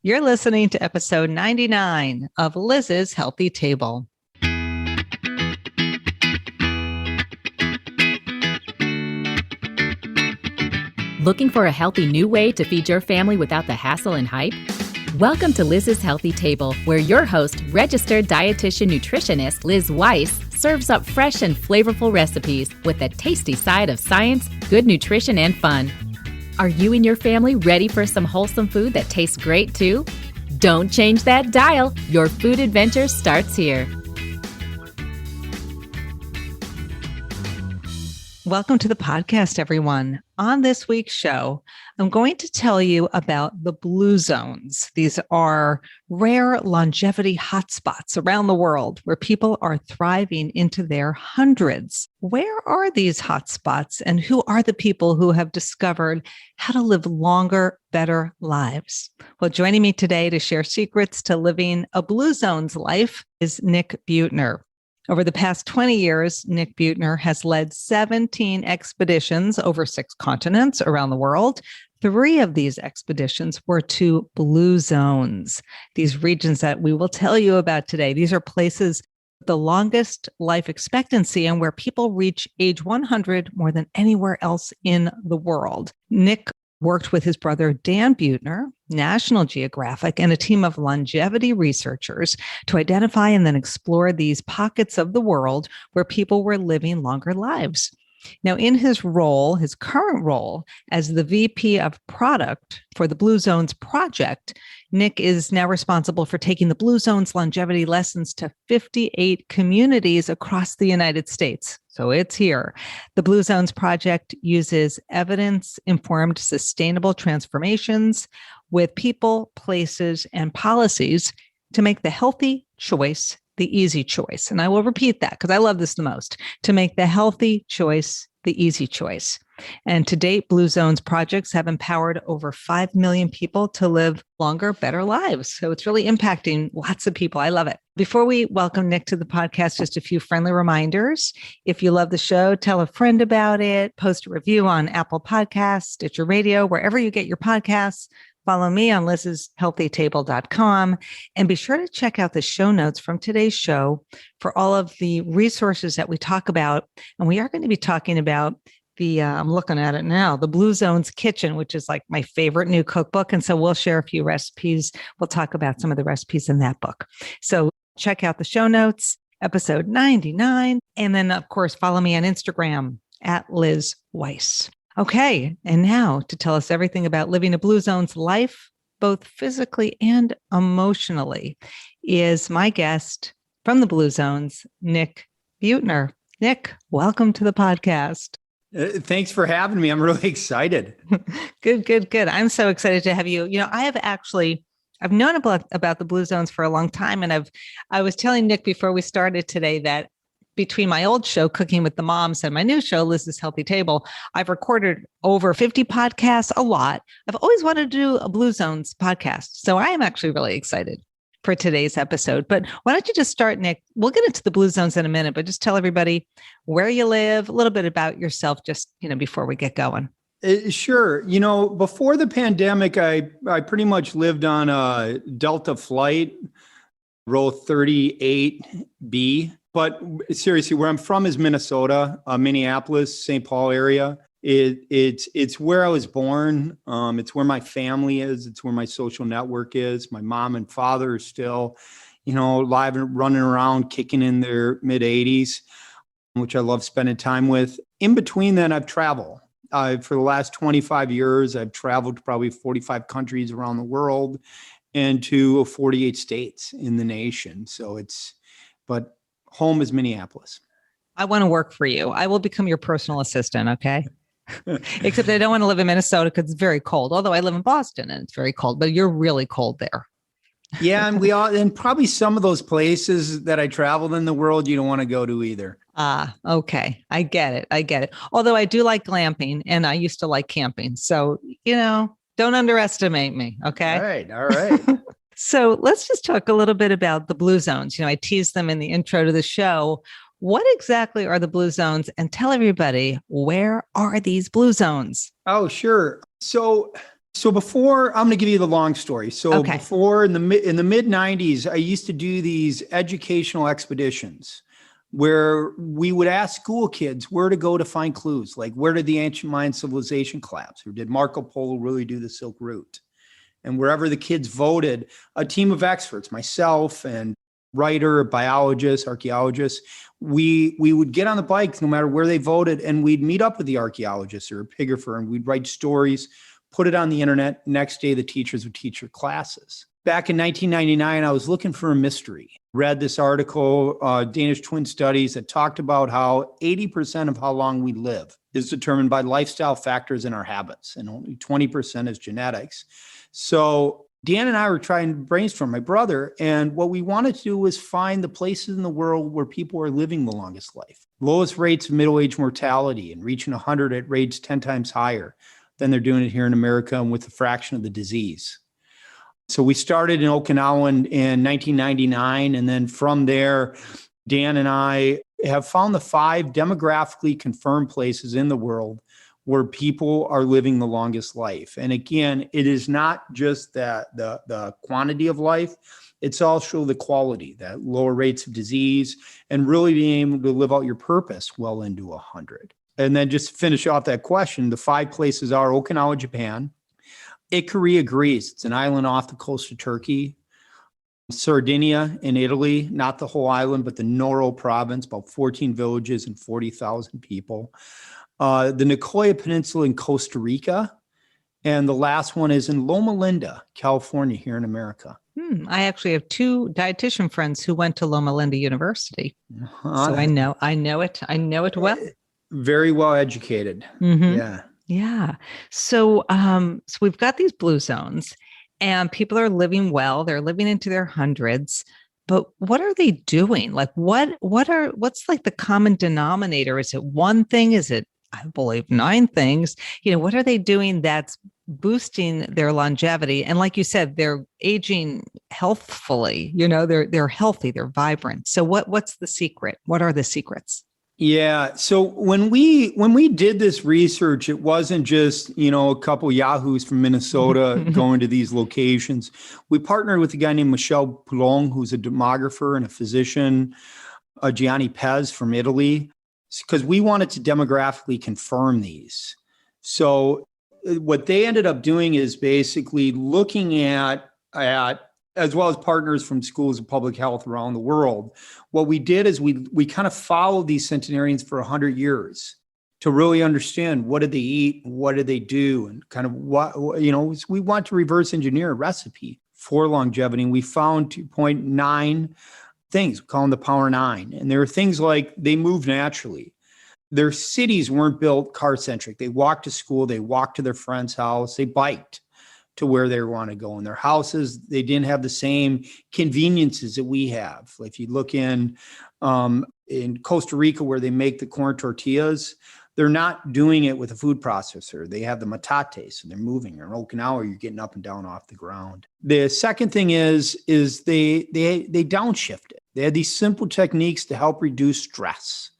You're listening to episode 99 of Liz's Healthy Table. Looking for a healthy new way to feed your family without the hassle and hype? Welcome to Liz's Healthy Table, where your host, registered dietitian nutritionist Liz Weiss, serves up fresh and flavorful recipes with a tasty side of science, good nutrition, and fun. Are you and your family ready for some wholesome food that tastes great too? Don't change that dial. Your food adventure starts here. Welcome to the podcast, everyone. On this week's show, I'm going to tell you about the blue zones. These are rare longevity hotspots around the world where people are thriving into their hundreds. Where are these hotspots, and who are the people who have discovered how to live longer, better lives? Well, joining me today to share secrets to living a blue zones life is Nick Buettner. Over the past 20 years, Nick Buettner has led 17 expeditions over 6 continents around the world. 3 of these expeditions were to blue zones, these regions that we will tell you about today. These are places with the longest life expectancy and where people reach age 100 more than anywhere else in the world. Nick worked with his brother Dan Buettner, National Geographic, and a team of longevity researchers to identify and then explore these pockets of the world where people were living longer lives. Now, in his current role as the VP of Product for the Blue Zones Project, Nick is now responsible for taking the Blue Zones longevity lessons to 58 communities across the United States. So it's here. The Blue Zones Project uses evidence-informed sustainable transformations with people, places, and policies to make the healthy choice the easy choice. And I will repeat that because I love this the most, to make the healthy choice the easy choice. And to date, Blue Zones projects have empowered over 5 million people to live longer, better lives. So it's really impacting lots of people. I love it. Before we welcome Nick to the podcast, just a few friendly reminders. If you love the show, tell a friend about it, post a review on Apple Podcasts, Stitcher Radio, wherever you get your podcasts. Follow me on lizshealthytable.com, and be sure to check out the show notes from today's show for all of the resources that we talk about. And we are going to be talking about I'm looking at it now, the Blue Zones Kitchen, which is like my favorite new cookbook. And so we'll share a few recipes. We'll talk about some of the recipes in that book. So check out the show notes, episode 99. And then, of course, follow me on Instagram at Liz Weiss. Okay, and now to tell us everything about living a Blue Zones life, both physically and emotionally, is my guest from the Blue Zones, Nick Buettner. Nick, welcome to the podcast. Thanks for having me. I'm really excited. Good. I'm so excited to have you. You know, I've known about the Blue Zones for a long time, and I was telling Nick before we started today that between my old show, Cooking with the Moms, and my new show, Liz's Healthy Table, I've recorded over 50 podcasts, a lot. I've always wanted to do a Blue Zones podcast. So I am actually really excited for today's episode. But why don't you just start, Nick? We'll get into the Blue Zones in a minute, but just tell everybody where you live, a little bit about yourself, just, before we get going. Sure. Before the pandemic, I pretty much lived on a Delta flight, row 38B. But seriously, where I'm from is Minnesota, Minneapolis, St. Paul area. It's where I was born. It's where my family is. It's where my social network is. My mom and father are still, alive and running around, kicking in their mid 80s, which I love spending time with. In between then, I've traveled. For the last 25 years, I've traveled to probably 45 countries around the world and to 48 states in the nation. But home is Minneapolis. I want to work for you. I will become your personal assistant, okay? Except I don't want to live in Minnesota because it's very cold. Although I live in Boston and it's very cold, but you're really cold there. Yeah, and probably some of those places that I traveled in the world, you don't want to go to either. Okay. I get it. Although I do like glamping and I used to like camping. So, don't underestimate me, okay? All right. So let's just talk a little bit about the Blue Zones. I teased them in the intro to the show. What exactly are the Blue Zones? And tell everybody, where are these Blue Zones? Oh, sure. So So before, I'm going to give you the long story. So Okay. before in the mid 90s, I used to do these educational expeditions where we would ask school kids where to go to find clues, like where did the ancient Mayan civilization collapse, or did Marco Polo really do the Silk Route? And wherever the kids voted, a team of experts, myself and writer, biologist, archaeologist, we would get on the bikes no matter where they voted, and we'd meet up with the archaeologist or epigrapher, and we'd write stories, put it on the internet. Next day, the teachers would teach their classes. Back in 1999, I was looking for a mystery. Read this article, Danish Twin Studies, that talked about how 80% of how long we live is determined by lifestyle factors in our habits, and only 20% is genetics. So Dan and I were trying to brainstorm, my brother, and what we wanted to do was find the places in the world where people are living the longest life. Lowest rates of middle-age mortality, and reaching 100 at rates 10 times higher than they're doing it here in America, and with a fraction of the disease. So we started in Okinawa in 1999, and then from there, Dan and I have found the 5 demographically confirmed places in the world where people are living the longest life. And again, it is not just that the quantity of life, it's also the quality, that lower rates of disease, and really being able to live out your purpose well into 100. And then just to finish off that question, the 5 places are Okinawa, Japan, Ikaria, Greece. It's an island off the coast of Turkey. Sardinia in Italy, not the whole island, but the Nuoro province, about 14 villages and 40,000 people. The Nicoya Peninsula in Costa Rica. And the last one is in Loma Linda, California, here in America. I actually have 2 dietitian friends who went to Loma Linda University. So I know it. I know it well. Very well educated. Mm-hmm. Yeah. Yeah. So we've got these blue zones, and people are living well. They're living into their hundreds. But what are they doing? Like what's like the common denominator? Is it one thing? Is it, I believe, 9 things? What are they doing that's boosting their longevity? And like you said, they're aging healthfully. They're healthy, they're vibrant. So what's the secret? What are the secrets? Yeah. So when we did this research, it wasn't just, a couple yahoos from Minnesota going to these locations. We partnered with a guy named Michel Poulon, who's a demographer and a physician, Gianni Pez from Italy, because we wanted to demographically confirm these. So what they ended up doing is basically looking at as well as partners from schools of public health around the world. What we did is we kind of followed these centenarians for 100 years to really understand what did they eat, what did they do, and kind of we want to reverse engineer a recipe for longevity. And we found 2.9 things, we call them the Power 9. And there are things like they move naturally. Their cities weren't built car-centric. They walked to school, they walked to their friend's house, they biked to where they want to go. In their houses, they didn't have the same conveniences that we have. If you look in Costa Rica, where they make the corn tortillas, they're not doing it with a food processor. They have the metate, so they're moving. Or in Okinawa, you're getting up and down off the ground. The second thing is they downshifted. They had these simple techniques to help reduce stress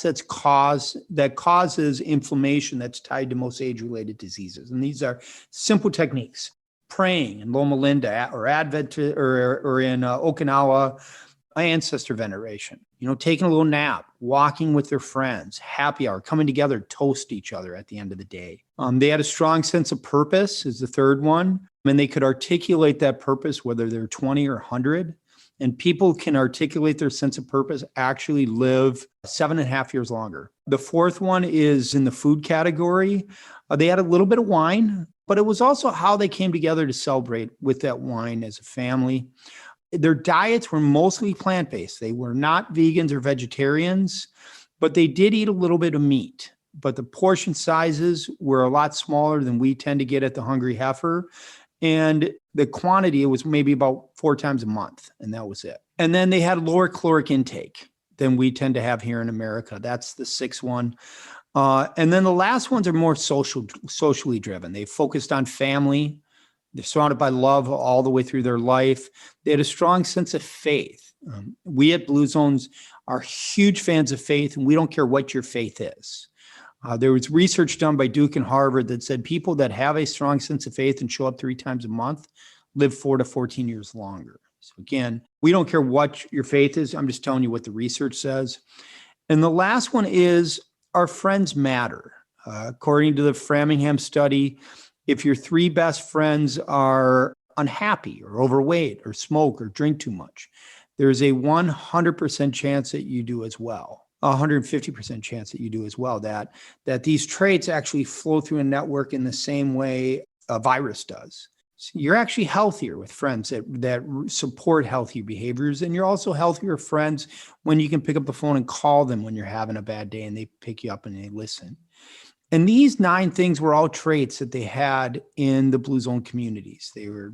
that causes inflammation that's tied to most age-related diseases. And these are simple techniques. Praying in Loma Linda or Advent or in Okinawa, ancestor veneration, taking a little nap, walking with their friends, happy hour, coming together, toast each other at the end of the day. They had a strong sense of purpose is the third one. And they could articulate that purpose, whether they're 20 or 100. And people can articulate their sense of purpose, actually live 7.5 years longer. The fourth one is in the food category. They had a little bit of wine, but it was also how they came together to celebrate with that wine as a family. Their diets were mostly plant-based. They were not vegans or vegetarians, but they did eat a little bit of meat. But the portion sizes were a lot smaller than we tend to get at the Hungry Heifer. And the quantity, it was maybe about 4 times a month, and that was it. And then they had lower caloric intake than we tend to have here in America. That's the 6th one. And then the last ones are more socially driven. They focused on family. They're surrounded by love all the way through their life. They had a strong sense of faith. We at Blue Zones are huge fans of faith, and we don't care what your faith is. There was research done by Duke and Harvard that said people that have a strong sense of faith and show up 3 times a month live 4 to 14 years longer. So again, we don't care what your faith is. I'm just telling you what the research says. And the last one is our friends matter. According to the Framingham study, if your 3 best friends are unhappy or overweight or smoke or drink too much, there's a 100% chance that you do as well. 150% chance that you do as well, that these traits actually flow through a network in the same way a virus does. So you're actually healthier with friends that support healthy behaviors, and you're also healthier friends when you can pick up the phone and call them when you're having a bad day and they pick you up and they listen. And these 9 things were all traits that they had in the Blue Zone communities. They were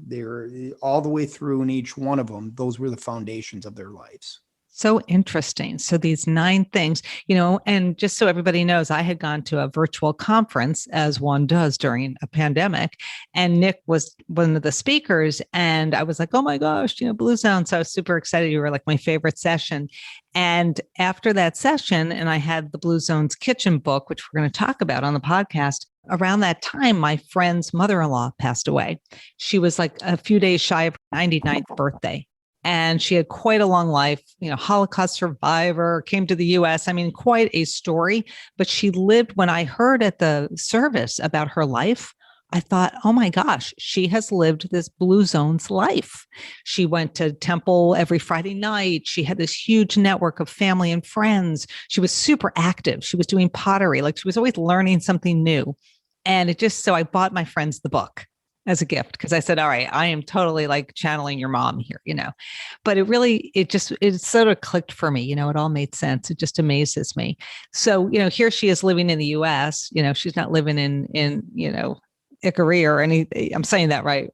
all the way through in each one of them. Those were the foundations of their lives. So interesting. So these 9 things, and just so everybody knows, I had gone to a virtual conference, as one does during a pandemic, and Nick was one of the speakers. And I was like, oh my gosh, Blue Zone. So I was super excited. You were like my favorite session. And after that session, and I had the Blue Zone's kitchen book, which we're going to talk about on the podcast. Around that time, my friend's mother-in-law passed away. She was like a few days shy of her 99th birthday. And she had quite a long life, Holocaust survivor, came to the US. I mean, quite a story. But she lived, when I heard at the service about her life, I thought, oh my gosh, she has lived this Blue Zone's life. She went to temple every Friday night. She had this huge network of family and friends. She was super active. She was doing pottery. Like, she was always learning something new. And so I bought my friends the book as a gift, because I said, all right, I am totally like channeling your mom here, but it sort of clicked for me. It all made sense. It just amazes me. So, here she is living in the US, she's not living in Ikaria or anything. I'm saying that right.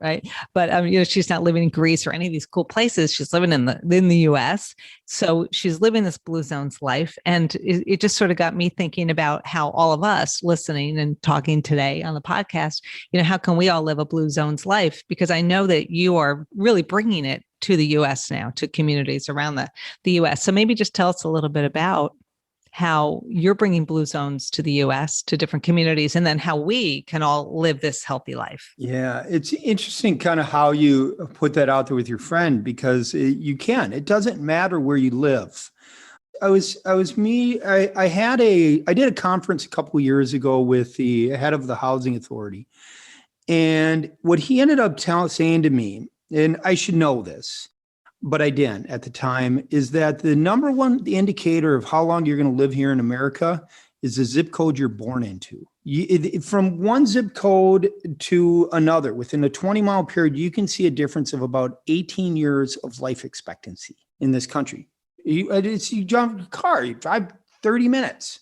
But she's not living in Greece or any of these cool places. She's living in the US. So she's living this Blue Zone's life, and it just sort of got me thinking about how all of us listening and talking today on the podcast, how can we all live a Blue Zone's life? Because I know that you are really bringing it to the US now, to communities around the US. So maybe just tell us a little bit about how you're bringing Blue Zones to the US, to different communities, and then how we can all live this healthy life. Yeah, it's interesting kind of how you put that out there with your friend, because you can. It doesn't matter where you live. I did a conference a couple of years ago with the head of the housing authority. And what he ended up saying to me, and I should know this, but I didn't at the time, is that the number one indicator of how long you're going to live here in America is the zip code you're born into. From one zip code to another, within a 20-mile period, you can see a difference of about 18 years of life expectancy in this country. You jump in a car, you drive 30 minutes,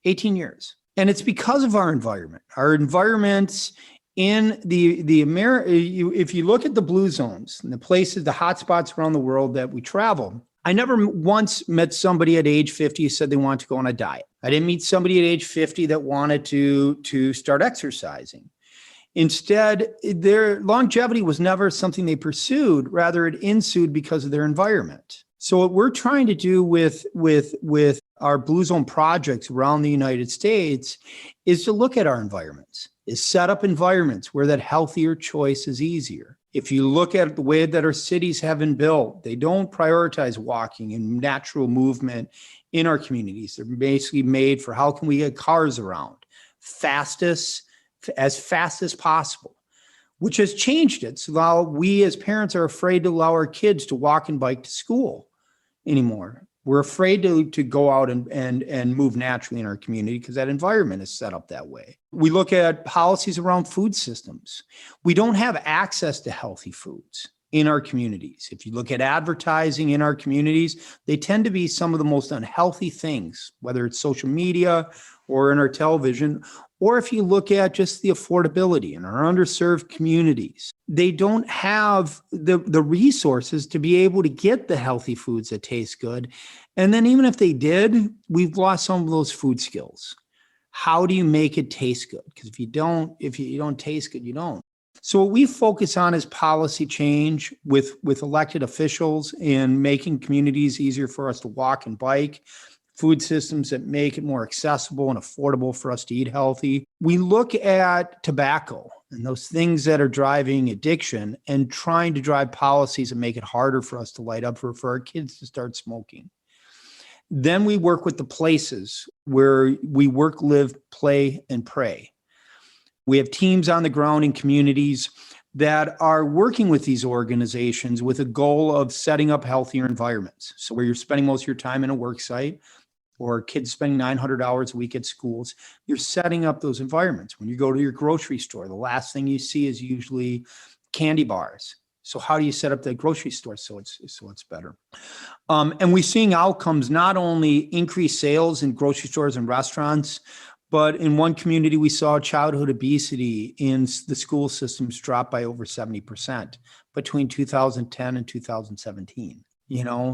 18 years. And it's because of our environment. Our environments in if you look at the Blue Zones and the places, the hotspots around the world that we travel, I never once met somebody at age 50 who said they wanted to go on a diet. I didn't meet somebody at age 50 that wanted to start exercising. Instead, their longevity was never something they pursued. Rather, it ensued because of their environment. So what we're trying to do with our Blue Zone projects around the United States is to look at our environments, is set up environments where that healthier choice is easier. If you look at the way that our cities have been built, they don't prioritize walking and natural movement in our communities. They're basically made for how can we get cars around as fast as possible, which has changed it. So now we as parents are afraid to allow our kids to walk and bike to school anymore. We're afraid to go out and move naturally in our community because that environment is set up that way. We look at policies around food systems. We don't have access to healthy foods in our communities. If you look at advertising in our communities, they tend to be some of the most unhealthy things, whether it's social media or in our television, or if you look at just the affordability in our underserved communities. They don't have the resources to be able to get the healthy foods that taste good. And then even if they did, we've lost some of those food skills. How do you make it taste good? Because if you don't taste good, you don't. So what we focus on is policy change with elected officials in making communities easier for us to walk and bike, food systems that make it more accessible and affordable for us to eat healthy. We look at tobacco and those things that are driving addiction and trying to drive policies that make it harder for us to light up for our kids to start smoking. Then we work with the places where we work, live, play, and pray. We have teams on the ground in communities that are working with these organizations with a goal of setting up healthier environments. So where you're spending most of your time in a work site, or kids spending 900 hours a week at schools, you're setting up those environments. When you go to your grocery store, the last thing you see is usually candy bars. So how do you set up the grocery store so it's better? And we're seeing outcomes, not only increased sales in grocery stores and restaurants, but in one community, we saw childhood obesity in the school systems drop by over 70% between 2010 and 2017.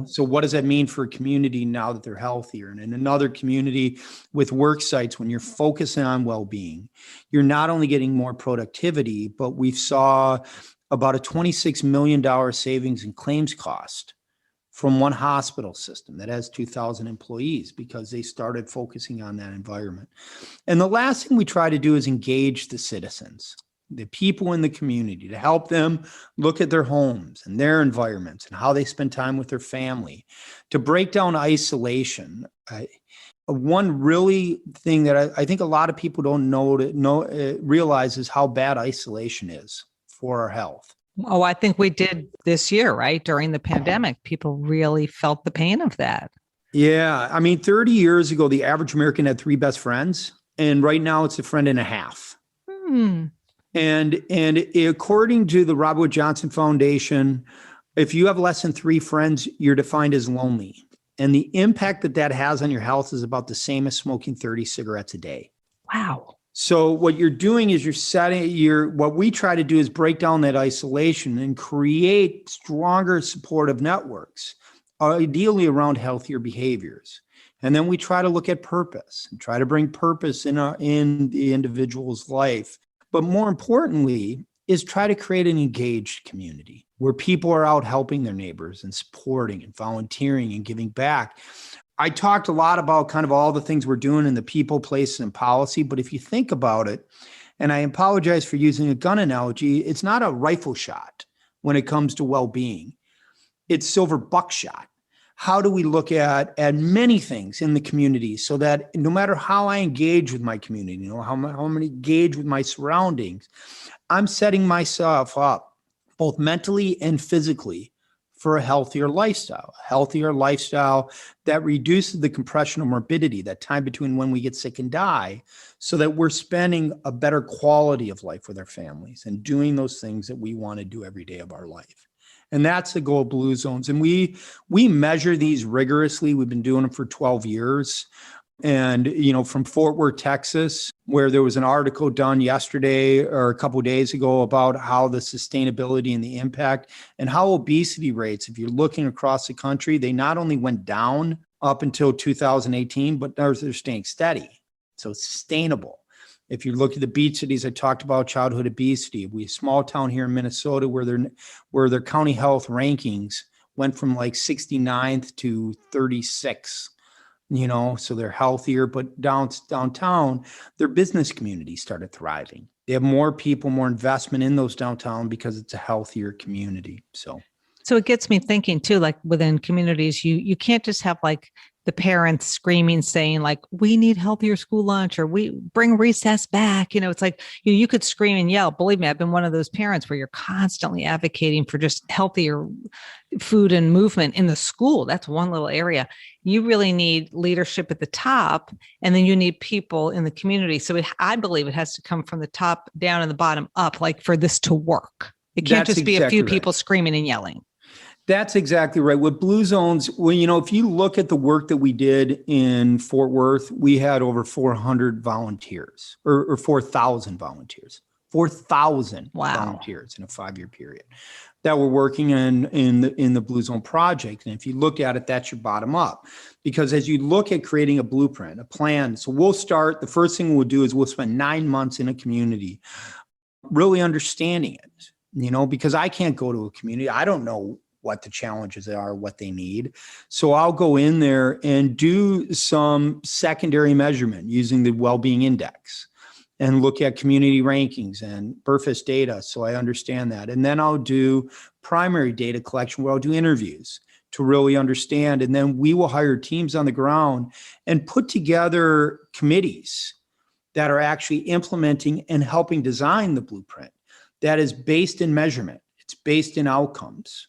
So what does that mean for a community now that they're healthier? And in another community with work sites, when you're focusing on well-being, you're not only getting more productivity, but we saw about a $26 million savings in claims cost from one hospital system that has 2,000 employees because they started focusing on that environment. And the last thing we try to do is engage the citizens, the people in the community, to help them look at their homes and their environments and how they spend time with their family, to break down isolation. One really thing that I think a lot of people don't realize is how bad isolation is for our health. Oh, I think we did this year, right? During the pandemic, people really felt the pain of that. Yeah. 30 years ago, the average American had 3 best friends. And right now it's a friend and a half. And according to the Robert Wood Johnson Foundation, if you have less than 3 friends, you're defined as lonely. And the impact that has on your health is about the same as smoking 30 cigarettes a day. Wow. So what you're doing is what we try to do is break down that isolation and create stronger supportive networks, ideally around healthier behaviors. And then we try to look at purpose and try to bring purpose in the individual's life. But more importantly, is try to create an engaged community where people are out helping their neighbors and supporting and volunteering and giving back. I talked a lot about kind of all the things we're doing in the people, places, and policy. But if you think about it, and I apologize for using a gun analogy, it's not a rifle shot when it comes to well-being. It's silver buckshot. How do we look at many things in the community so that no matter how I engage with my community, how I'm going to engage with my surroundings, I'm setting myself up both mentally and physically for a healthier lifestyle that reduces the compression of morbidity, that time between when we get sick and die, so that we're spending a better quality of life with our families and doing those things that we want to do every day of our life. And that's the goal of Blue Zones. And we measure these rigorously. We've been doing them for 12 years. And, from Fort Worth, Texas, where there was an article done yesterday or a couple of days ago about how the sustainability and the impact and how obesity rates, if you're looking across the country, they not only went down up until 2018, but they're staying steady. So it's sustainable. If you look at the beach cities, I talked about childhood obesity. We have a small town here in Minnesota where their county health rankings went from like 69th to 36. So they're healthier, but downtown, their business community started thriving. They have more people, more investment in those downtown because it's a healthier community. So it gets me thinking too, like within communities, you can't just have like the parents screaming, saying like, we need healthier school lunch or we bring recess back. It's like you could scream and yell. Believe me, I've been one of those parents where you're constantly advocating for just healthier food and movement in the school. That's one little area. You really need leadership at the top, and then you need people in the community. So I believe it has to come from the top down and the bottom up, like for this to work. It can't just be a few people screaming and yelling. That's exactly right. With Blue Zones, if you look at the work that we did in Fort Worth, we had over 400 volunteers or 4,000 volunteers, 4,000 volunteers in a 5-year period that were working in the Blue Zone project. And if you look at it, that's your bottom up, because as you look at creating a blueprint, a plan, so the first thing we'll do is we'll spend 9 months in a community really understanding it, because I can't go to a community. I don't know what the challenges are, what they need. So I'll go in there and do some secondary measurement using the well-being index and look at community rankings and Burfist data so I understand that. And then I'll do primary data collection where I'll do interviews to really understand. And then we will hire teams on the ground and put together committees that are actually implementing and helping design the blueprint that is based in measurement. It's based in outcomes.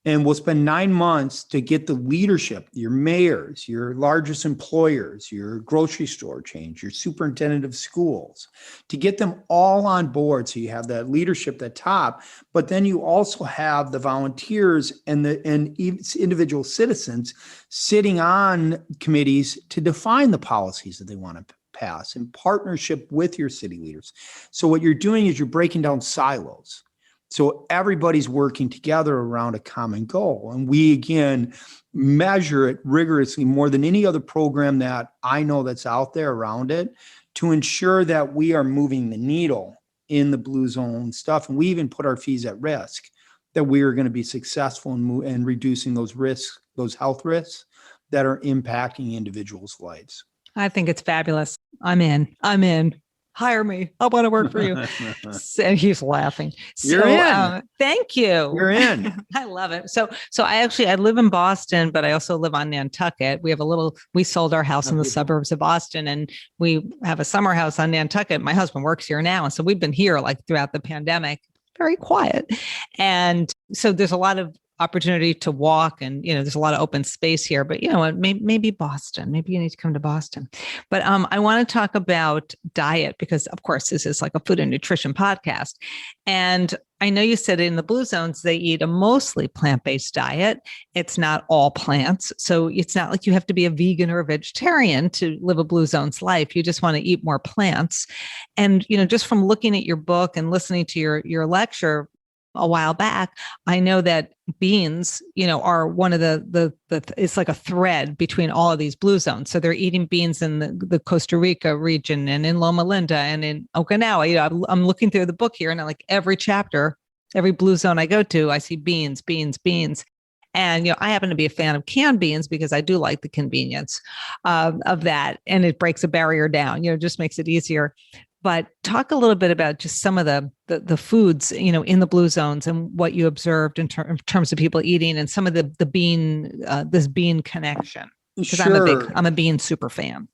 And we'll spend 9 months to get the leadership, your mayors, your largest employers, your grocery store chains, your superintendent of schools, to get them all on board. So you have that leadership at top, but then you also have the volunteers and individual citizens sitting on committees to define the policies that they want to pass in partnership with your city leaders. So what you're doing is you're breaking down silos. So everybody's working together around a common goal. And we, again, measure it rigorously more than any other program that I know that's out there around it to ensure that we are moving the needle in the blue zone stuff. And we even put our fees at risk that we are going to be successful in reducing those risks, those health risks that are impacting individuals' lives. I think it's fabulous. I'm in. Hire me. I want to work for you. So he's laughing. You're in. Thank you. You're in. I love it. So I live in Boston, but I also live on Nantucket. We sold our house in the suburbs of Boston, and we have a summer house on Nantucket. My husband works here now. And so we've been here like throughout the pandemic, very quiet. And so there's a lot of opportunity to walk, and there's a lot of open space here, but maybe Boston, maybe you need to come to Boston. But I want to talk about diet because of course this is like a food and nutrition podcast. And I know you said in the blue zones, they eat a mostly plant-based diet. It's not all plants. So it's not like you have to be a vegan or a vegetarian to live a blue zones life. You just want to eat more plants. And, just from looking at your book and listening to your lecture a while back, I know that beans, are one of the it's like a thread between all of these blue zones. So they're eating beans in the Costa Rica region and in Loma Linda and in Okinawa. I'm looking through the book here, and like every chapter, every blue zone I go to, I see beans. And, I happen to be a fan of canned beans because I do like the convenience of that. And it breaks a barrier down, just makes it easier. But talk a little bit about just some of the foods, in the blue zones and what you observed in terms of people eating and some of the bean, this bean connection. Because Sure. I'm a bean super fan.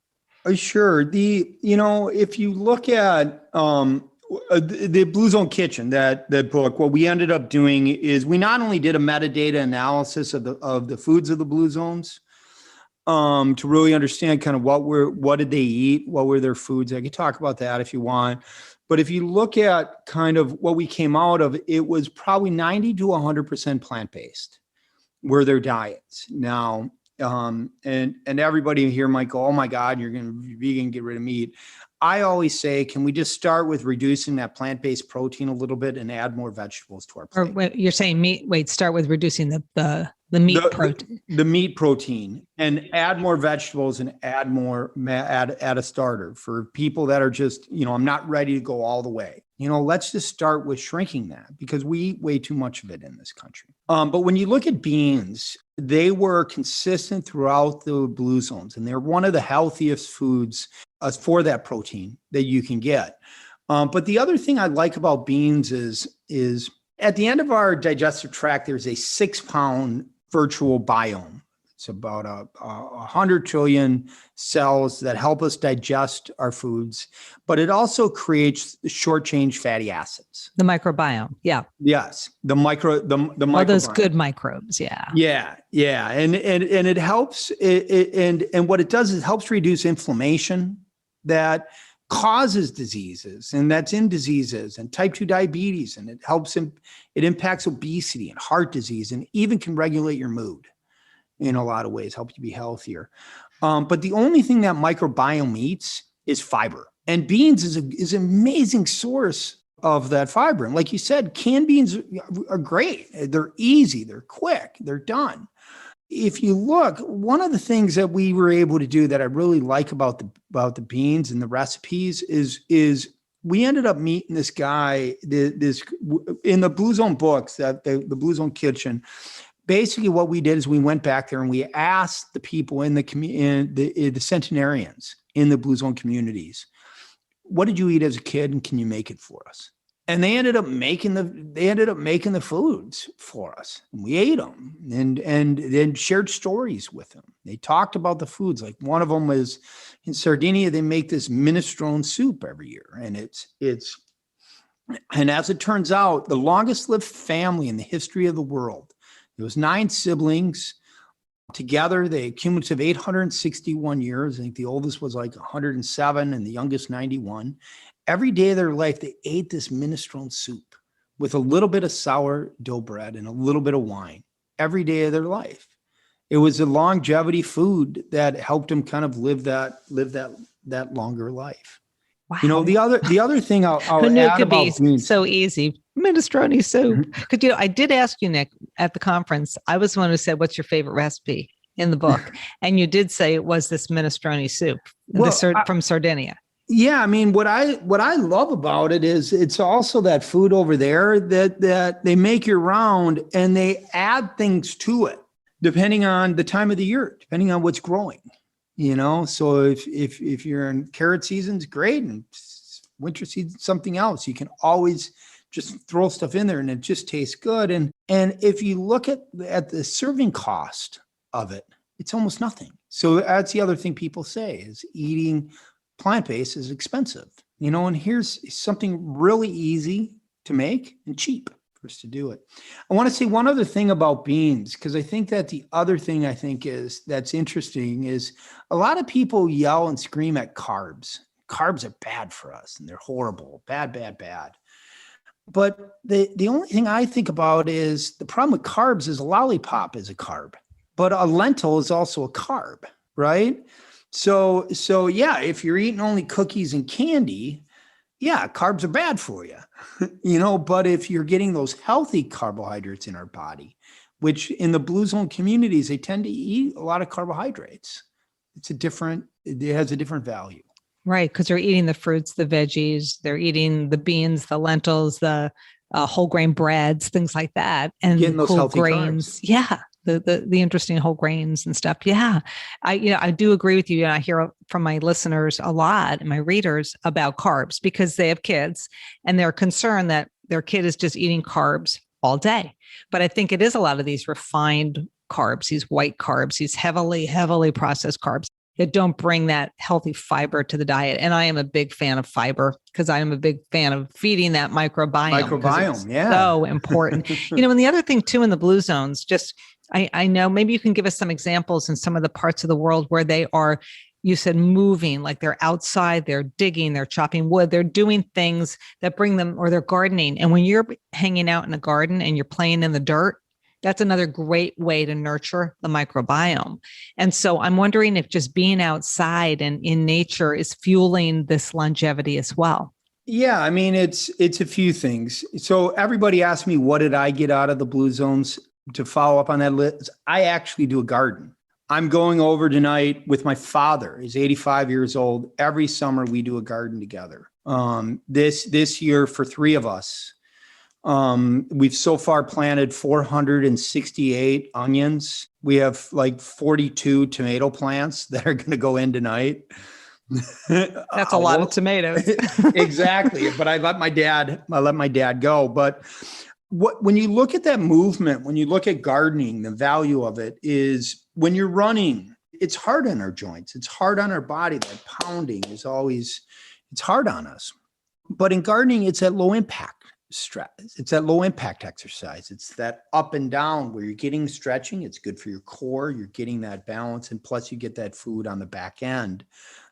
Sure. If you look at the Blue Zone Kitchen, that book, what we ended up doing is we not only did a metadata analysis of the foods of the blue zones, to really understand kind of what did they eat, what were their foods. I could talk about that if you want. But if you look at kind of what we came out of, it was probably 90 to 100% plant-based were their diets. Now, and everybody here might go, oh my God, you're going to be vegan, get rid of meat. I always say, can we just start with reducing that plant-based protein a little bit and add more vegetables to our plate? Or wait, you're saying meat, start with reducing the meat protein. The meat protein, and add more vegetables and add a starter for people that are just, I'm not ready to go all the way. Let's just start with shrinking that because we eat way too much of it in this country. But when you look at beans, they were consistent throughout the blue zones, and they're one of the healthiest foods for that protein that you can get. But the other thing I like about beans is at the end of our digestive tract, there's a 6-pound virtual biome. It's about 100 trillion cells that help us digest our foods, but it also creates short-chain fatty acids. The microbiome. Yeah. Yes. The microbiome. All those good microbes. Yeah. Yeah. And it helps. And what it does is it helps reduce inflammation that causes diseases, and that's in diseases and type 2 diabetes. And it impacts obesity and heart disease, and even can regulate your mood in a lot of ways, help you be healthier. But the only thing that microbiome eats is fiber. And beans is an amazing source of that fiber. And like you said, canned beans are great. They're easy, they're quick, they're done. If you look, one of the things that we were able to do that I really like about the beans and the recipes is we ended up meeting this guy, this in the Blue Zone books, that the Blue Zone Kitchen. Basically, what we did is we went back there and we asked the people in the centenarians in the Blue Zone communities, what did you eat as a kid, and can you make it for us? And they ended up making the foods for us, and we ate them and then shared stories with them. They talked about the foods. Like one of them was in Sardinia, they make this minestrone soup every year, and and as it turns out, the longest lived family in the history of the world. There was 9 siblings together. They cumulative 861 years. I think the oldest was like 107 and the youngest 91. Every day of their life, they ate this minestrone soup with a little bit of sourdough bread and a little bit of wine every day of their life. It was a longevity food that helped them kind of live that longer life. Wow. You know, the other thing I'll Who knew it add could be about beans. so easy? Minestrone soup. Because, I did ask you, Nick, at the conference, I was the one who said, what's your favorite recipe in the book? And you did say it was this minestrone soup from Sardinia. Yeah, I mean, what I love about it is it's also that food over there that they make year round, and they add things to it depending on the time of the year, depending on what's growing. You know, so if you're in carrot seasons, great, and winter season, something else. You can always just throw stuff in there, and it just tastes good. And if you look at the serving cost of it, it's almost nothing. So that's the other thing people say is eating plant-based is expensive. You know, and here's something really easy to make and cheap for us to do it. I want to say one other thing about beans, because I think that the other thing I think that's interesting is a lot of people yell and scream at carbs. Carbs are bad for us, and they're horrible, bad. But the only thing I think about is the problem with carbs is a lollipop is a carb, but a lentil is also a carb, right? So yeah, if you're eating only cookies and candy, yeah, carbs are bad for you, you know, but if you're getting those healthy carbohydrates in our body, which in the Blue Zone communities, they tend to eat a lot of carbohydrates. It has a different value. Right. Because they're eating the fruits, the veggies, they're eating the beans, the lentils, the whole grain breads, things like that. And getting those whole healthy grains. carbs. Yeah. The interesting whole grains and stuff. Yeah. I do agree with you. And I hear from my listeners a lot and my readers about carbs because they have kids and they're concerned that their kid is just eating carbs all day. But I think it is a lot of these refined carbs, these white carbs, these heavily processed carbs that don't bring that healthy fiber to the diet. And I am a big fan of fiber because I am a big fan of feeding that microbiome. Yeah. So important. And the other thing too, in the Blue Zones, just, I know maybe you can give us some examples in some of the parts of the world where they are, you said moving, like they're outside, they're digging, they're chopping wood, they're doing things that bring them, or they're gardening. And when you're hanging out in a garden and you're playing in the dirt, that's another great way to nurture the microbiome. And so I'm wondering if just being outside and in nature is fueling this longevity as well. Yeah, I mean, it's a few things. So everybody asked me, what did I get out of the Blue Zones? To follow up on that list, I actually do a garden. I'm going over tonight with my father. He's 85 years old. Every summer we do a garden together. This year for 3 of us, we've so far planted 468 onions. We have like 42 tomato plants that are going to go in tonight. That's a lot of tomatoes. Exactly. But I let my dad go. But when you look at that movement, when you look at gardening, the value of it is when you're running, it's hard on our joints. It's hard on our body. That pounding is always, it's hard on us. But in gardening, it's that low impact stress. It's that low impact exercise. It's that up and down where you're getting stretching. It's good for your core. You're getting that balance. And plus you get that food on the back end.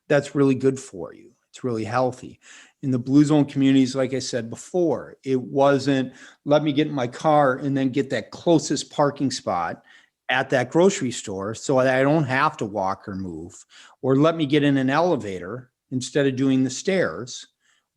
That's really good for you. It's really healthy. In the Blue Zone communities, like I said before, it wasn't, let me get in my car and then get that closest parking spot at that grocery store so that I don't have to walk or move, or let me get in an elevator instead of doing the stairs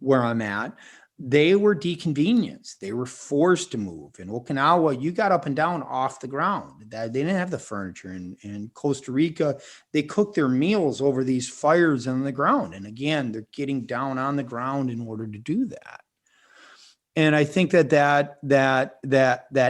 where I'm at. they were deconvenienced. They were forced to move. In Okinawa, you got up and down off the ground. They didn't have the furniture. In Costa Rica, they cooked their meals over these fires on the ground. And again, they're getting down on the ground in order to do that. And I think that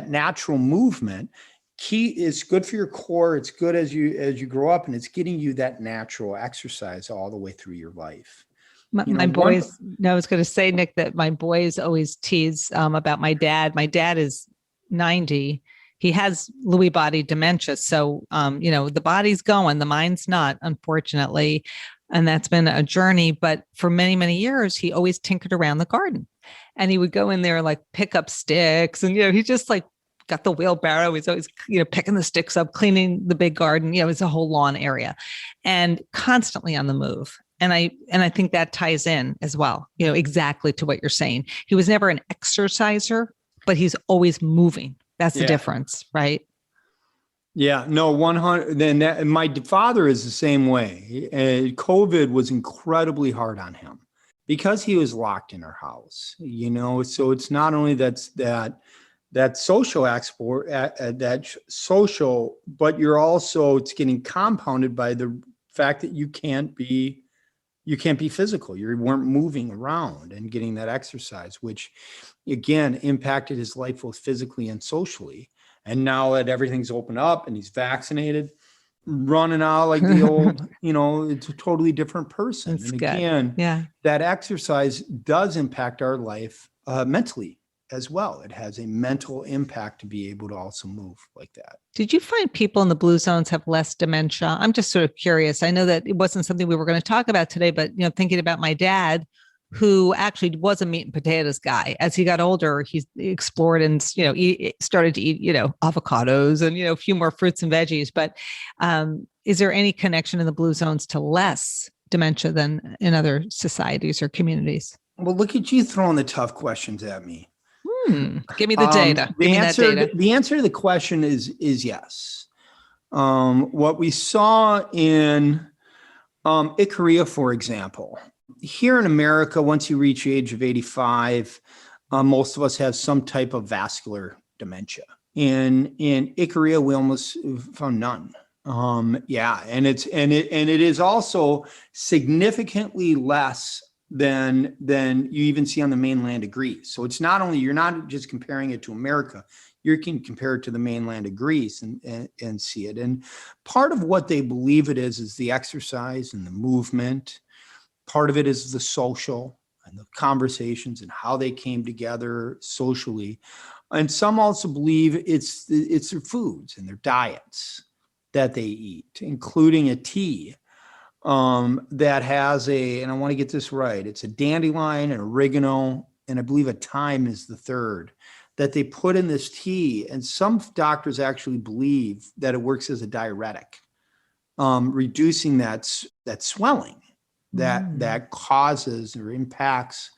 natural movement key is good for your core. It's good as you grow up, and it's getting you that natural exercise all the way through your life. My boys, no, I was going to say, Nick, that my boys always tease about my dad. My dad is 90. He has Lewy body dementia. So, the body's going, the mind's not, unfortunately. And that's been a journey. But for many, many years, he always tinkered around the garden, and he would go in there and like pick up sticks. And, he just like got the wheelbarrow. He's always, picking the sticks up, cleaning the big garden. It's a whole lawn area, and constantly on the move. And I think that ties in as well, exactly to what you're saying. He was never an exerciser, but he's always moving. That's the difference, right? Yeah, no, 100. Then my father is the same way. COVID was incredibly hard on him because he was locked in our house, so it's not only that social export, that social, but it's getting compounded by the fact that you can't be physical. You weren't moving around and getting that exercise, which again impacted his life both physically and socially. And now that everything's opened up and he's vaccinated, running out like the old, it's a totally different person. That's and good. Again, that exercise does impact our life mentally as well. It has a mental impact to be able to also move like that. Did you find people in the blue zones have less dementia? I'm just sort of curious. I know that it wasn't something we were going to talk about today, but thinking about my dad, who actually was a meat and potatoes guy. As he got older, he explored and started to eat avocados and a few more fruits and veggies. But is there any connection in the blue zones to less dementia than in other societies or communities? Well, look at you throwing the tough questions at me. Give me the data. The answer to the question is yes. What we saw in Ikaria, for example, here in America, once you reach the age of 85, most of us have some type of vascular dementia. In Ikaria, we almost found none. And it is also significantly less than you even see on the mainland of Greece. So it's not only, you're not just comparing it to America, you can compare it to the mainland of Greece and see it. And part of what they believe it is the exercise and the movement. Part of it is the social and the conversations and how they came together socially. And some also believe it's their foods and their diets that they eat, including a tea that has and I want to get this right, it's a dandelion and oregano, and I believe a thyme is the third, that they put in this tea. And some doctors actually believe that it works as a diuretic, reducing that swelling that causes or impacts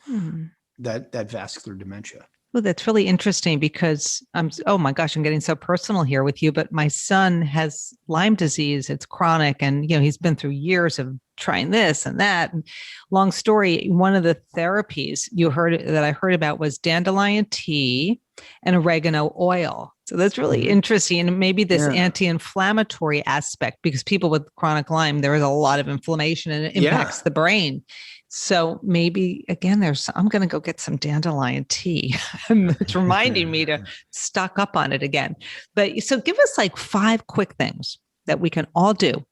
that vascular dementia. Well, that's really interesting because oh my gosh, I'm getting so personal here with you, but my son has Lyme disease. It's chronic. And, he's been through years of trying this and that. And long story, one of the therapies I heard about was dandelion tea and oregano oil. So that's really interesting. And maybe this anti-inflammatory aspect, because people with chronic Lyme, there is a lot of inflammation and it impacts the brain. So maybe again, I'm going to go get some dandelion tea. It's reminding me to stock up on it again. But so give us like 5 quick things that we can all do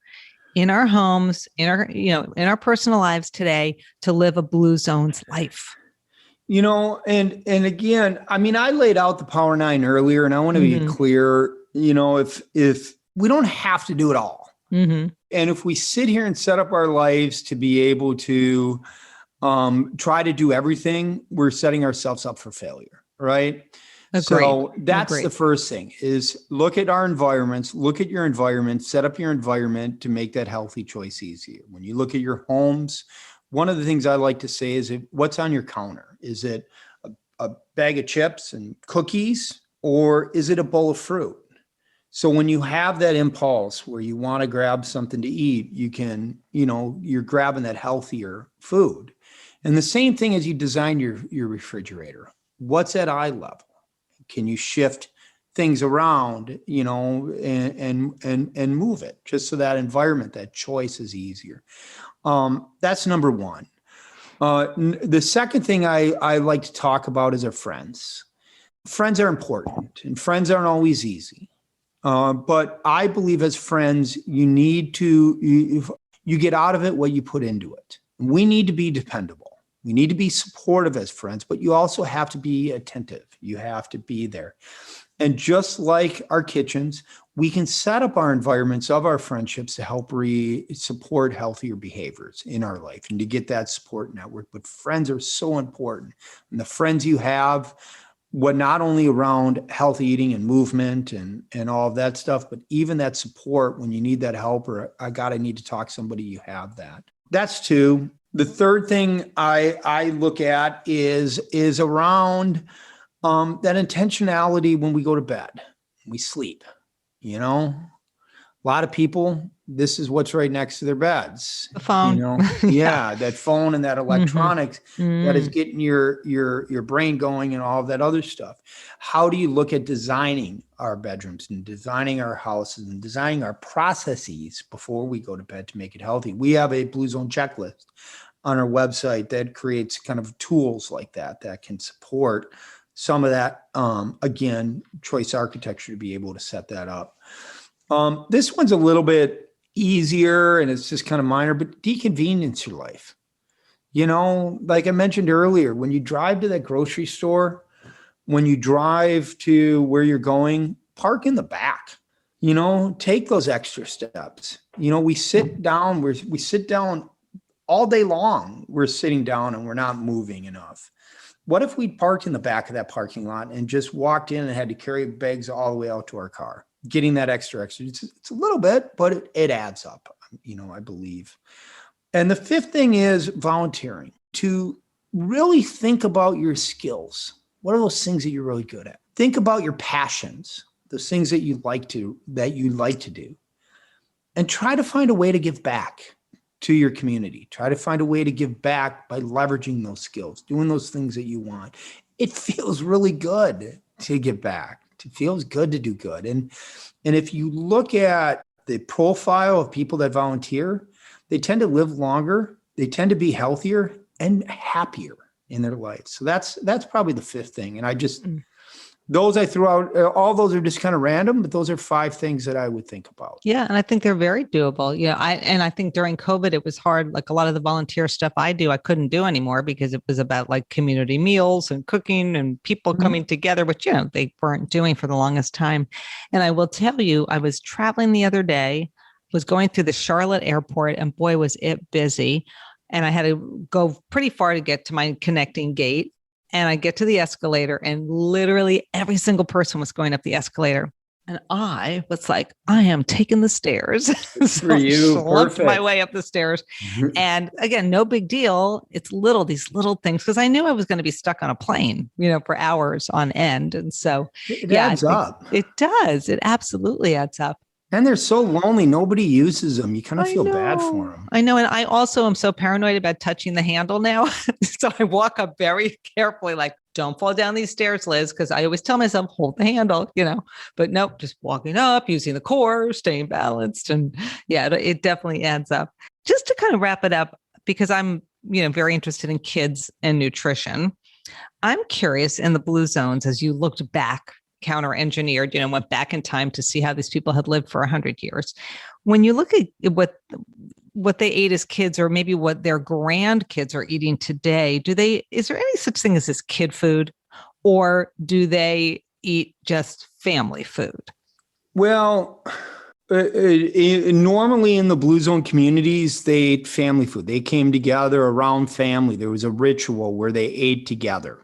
in our homes, in our personal lives today to live a blue zones life. And again, I mean, I laid out the Power 9 earlier, and I want to be clear, if we don't have to do it all. And if we sit here and set up our lives to be able to try to do everything, we're setting ourselves up for failure, right? Agreed. So that's the first thing is look at our environments, look at your environment, set up your environment to make that healthy choice easier. When you look at your homes, one of the things I like to say is what's on your counter? Is it a bag of chips and cookies, or is it a bowl of fruit? So when you have that impulse where you want to grab something to eat, you can, you're grabbing that healthier food. And the same thing as you design your refrigerator. What's at eye level? Can you shift things around, and move it just so that environment, that choice is easier. That's number one. The second thing I like to talk about is our friends. Friends are important, and friends aren't always easy. But I believe as friends, you need to, you get out of it what you put into it. We need to be dependable. We need to be supportive as friends, but you also have to be attentive. You have to be there. And just like our kitchens, we can set up our environments of our friendships to help support healthier behaviors in our life and to get that support network. But friends are so important. And the friends you have, what not only around healthy eating and movement and all of that stuff, but even that support when you need that help or I need to talk to somebody, you have that. That's two. The third thing I look at is around that intentionality when we go to bed, we sleep. A lot of people, this is what's right next to their beds. The phone. Yeah, that phone and that electronics that is Mm. getting your brain going and all of that other stuff. How do you look at designing our bedrooms and designing our houses and designing our processes before we go to bed to make it healthy? We have a Blue Zone checklist on our website that creates kind of tools like that can support some of that, again, choice architecture to be able to set that up. This one's a little bit easier and it's just kind of minor, but deconvenience your life. Like I mentioned earlier, when you drive to that grocery store, when you drive to where you're going, park in the back, take those extra steps. We sit down, we sit down all day long. We're sitting down and we're not moving enough. What if we parked in the back of that parking lot and just walked in and had to carry bags all the way out to our car, getting that extra? It's a little bit, but it adds up, I believe. And the fifth thing is volunteering, to really think about your skills. What are those things that you're really good at? Think about your passions, those things that you like to do, and try to find a way to give back to your community. Try to find a way to give back by leveraging those skills, doing those things that you want. It feels really good to give back. It feels good to do good. And if you look at the profile of people that volunteer, they tend to live longer, they tend to be healthier and happier in their life. So that's probably the fifth thing. And those I threw out, all those are just kind of random, but those are 5 things that I would think about. Yeah. And I think they're very doable. Yeah. I think during COVID, it was hard. Like a lot of the volunteer stuff I do, I couldn't do anymore because it was about like community meals and cooking and people coming together, which, they weren't doing for the longest time. And I will tell you, I was traveling the other day, was going through the Charlotte airport, and boy, was it busy. And I had to go pretty far to get to my connecting gate. And I get to the escalator and literally every single person was going up the escalator. And I was like, I am taking the stairs. So For you, I slumped perfect. my way up the stairs. And again, no big deal. It's these little things, because I knew I was going to be stuck on a plane, for hours on end. And so It adds up. it does. It absolutely adds up. And they're so lonely. Nobody uses them. You kind of feel bad for them. I know. And I also am so paranoid about touching the handle now. So I walk up very carefully, like, don't fall down these stairs, Liz, because I always tell myself, hold the handle, but nope, just walking up, using the core, staying balanced. And yeah, it definitely adds up. Just to kind of wrap it up, because I'm, very interested in kids and nutrition. I'm curious, in the Blue Zones, as you looked back, counter-engineered, went back in time to see how these people had lived for 100 years. When you look at what they ate as kids, or maybe what their grandkids are eating today, is there any such thing as this kid food, or do they eat just family food? Well, normally in the Blue Zone communities, they ate family food. They came together around family. There was a ritual where they ate together.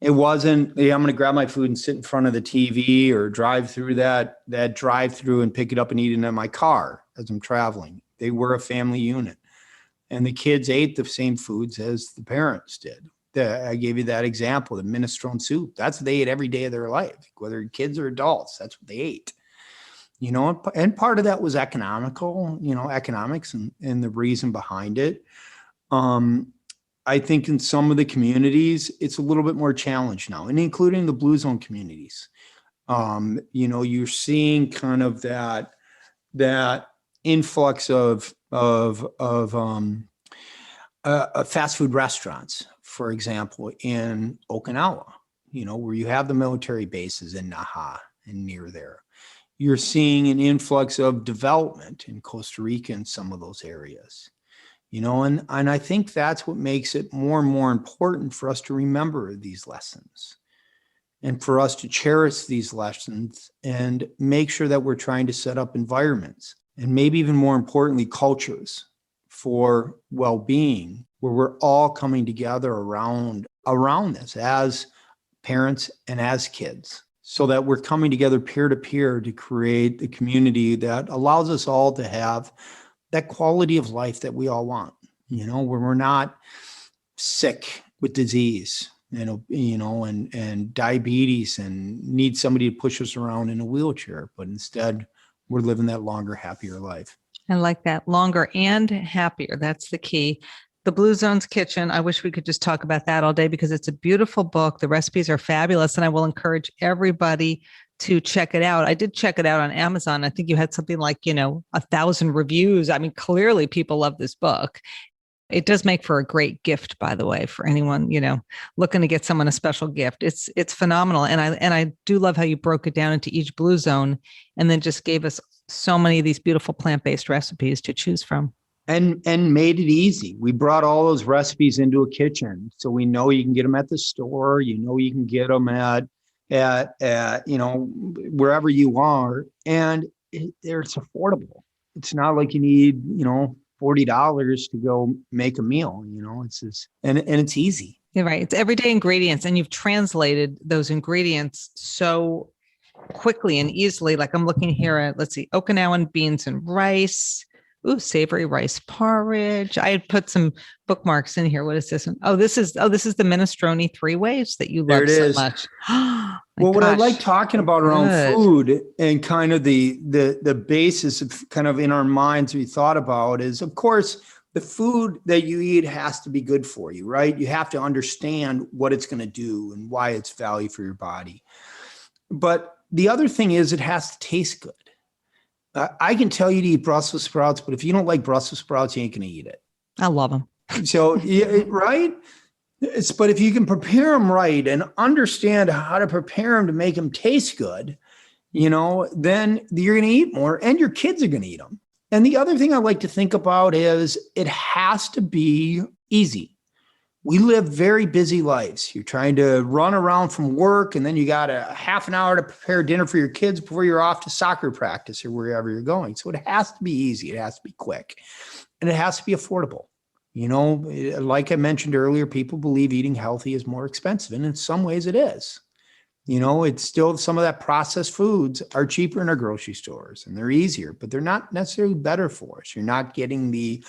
It wasn't, hey, I'm going to grab my food and sit in front of the TV or drive through that drive-through and pick it up and eat it in my car as I'm traveling. They were a family unit. And the kids ate the same foods as the parents did. I gave you that example, the minestrone soup. That's what they ate every day of their life, whether kids or adults. That's what they ate. And part of that was economics and the reason behind it. I think in some of the communities, it's a little bit more challenged now, and including the Blue Zone communities. You're seeing kind of that influx of fast food restaurants, for example, in Okinawa, where you have the military bases in Naha and near there. You're seeing an influx of development in Costa Rica in some of those areas, and I think that's what makes it more and more important for us to remember these lessons and for us to cherish these lessons and make sure that we're trying to set up environments and maybe even more importantly, cultures for well-being, where we're all coming together around this as parents and as kids, so that we're coming together peer-to-peer to create the community that allows us all to have that quality of life that we all want, where we're not sick with disease, and diabetes and need somebody to push us around in a wheelchair, but instead we're living that longer, happier life. I like that. Longer and happier. That's the key. The Blue Zones Kitchen. I wish we could just talk about that all day because it's a beautiful book. The recipes are fabulous. And I will encourage everybody to check it out. I did check it out on Amazon. I think you had something like, 1,000 reviews. I mean, clearly people love this book. It does make for a great gift, by the way, for anyone, looking to get someone a special gift. It's phenomenal. And I do love how you broke it down into each Blue Zone and then just gave us so many of these beautiful plant-based recipes to choose from. And made it easy. We brought all those recipes into a kitchen. So we know you can get them at the store, you can get them at wherever you are. And it's affordable. It's not like you need, $40 to go make a meal, it's just, and it's easy. You're right. It's everyday ingredients. And you've translated those ingredients so quickly and easily. Like I'm looking here at, let's see, Okinawan beans and rice. Ooh, savory rice porridge. I had put some bookmarks in here. What is this one? This is the minestrone 3 ways that you love so much. Well, what I like talking about around food and kind of the basis of kind of in our minds we thought about is, of course, the food that you eat has to be good for you, right? You have to understand what it's going to do and why it's value for your body. But the other thing is it has to taste good. I can tell you to eat Brussels sprouts, but if you don't like Brussels sprouts, you ain't going to eat it. I love them. So, right? But if you can prepare them right and understand how to prepare them to make them taste good, then you're going to eat more and your kids are going to eat them. And the other thing I like to think about is it has to be easy. We live very busy lives. You're trying to run around from work and then you got a half an hour to prepare dinner for your kids before you're off to soccer practice or wherever you're going. So it has to be easy. It has to be quick and it has to be affordable. Like I mentioned earlier, people believe eating healthy is more expensive. And in some ways it is. It's still some of that processed foods are cheaper in our grocery stores and they're easier, but they're not necessarily better for us. You're not getting the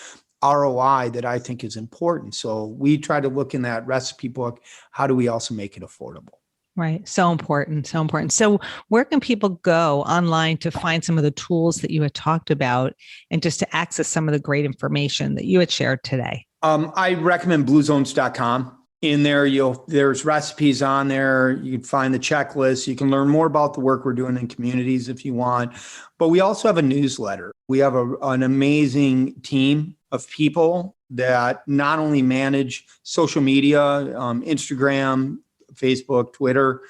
ROI that I think is important. So we try to look in that recipe book. How do we also make it affordable? Right. So important. So important. So where can people go online to find some of the tools that you had talked about and just to access some of the great information that you had shared today? I recommend bluezones.com. In there, there's recipes on there. You can find the checklist. You can learn more about the work we're doing in communities if you want. But we also have a newsletter. We have an amazing team of people that not only manage social media, Instagram, Facebook, Twitter,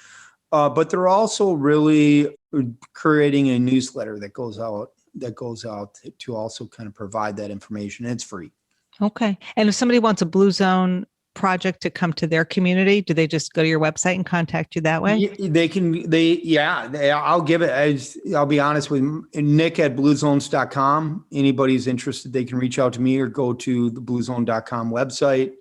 but they're also really creating a newsletter that goes out to also kind of provide that information. And it's free. Okay. And if somebody wants a Blue Zone project to come to their community, do they just go to your website and contact you that way? I'll give it, I'll be honest with Nick at bluezones.com. Anybody's interested, they can reach out to me or go to the bluezone.com website.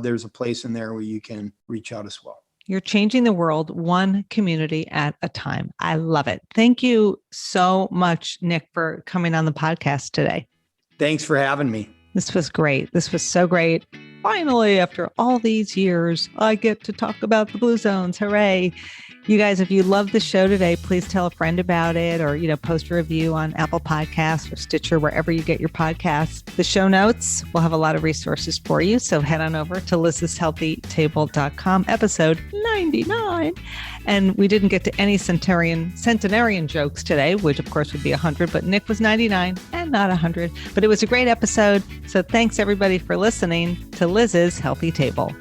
There's a place in there where you can reach out as well. You're changing the world one community at a time. I love it. Thank you so much, Nick, for coming on the podcast today. Thanks for having me. This was great. This was so great. Finally, after all these years, I get to talk about the Blue Zones. Hooray. You guys, if you love the show today, please tell a friend about it or, post a review on Apple Podcasts or Stitcher, wherever you get your podcasts. The show notes will have a lot of resources for you. So head on over to lizshealthytable.com, episode 99. And we didn't get to any centenarian jokes today, which of course would be 100, but Nick was 99 and not 100. But it was a great episode. So thanks everybody for listening to Liz's Healthy Table.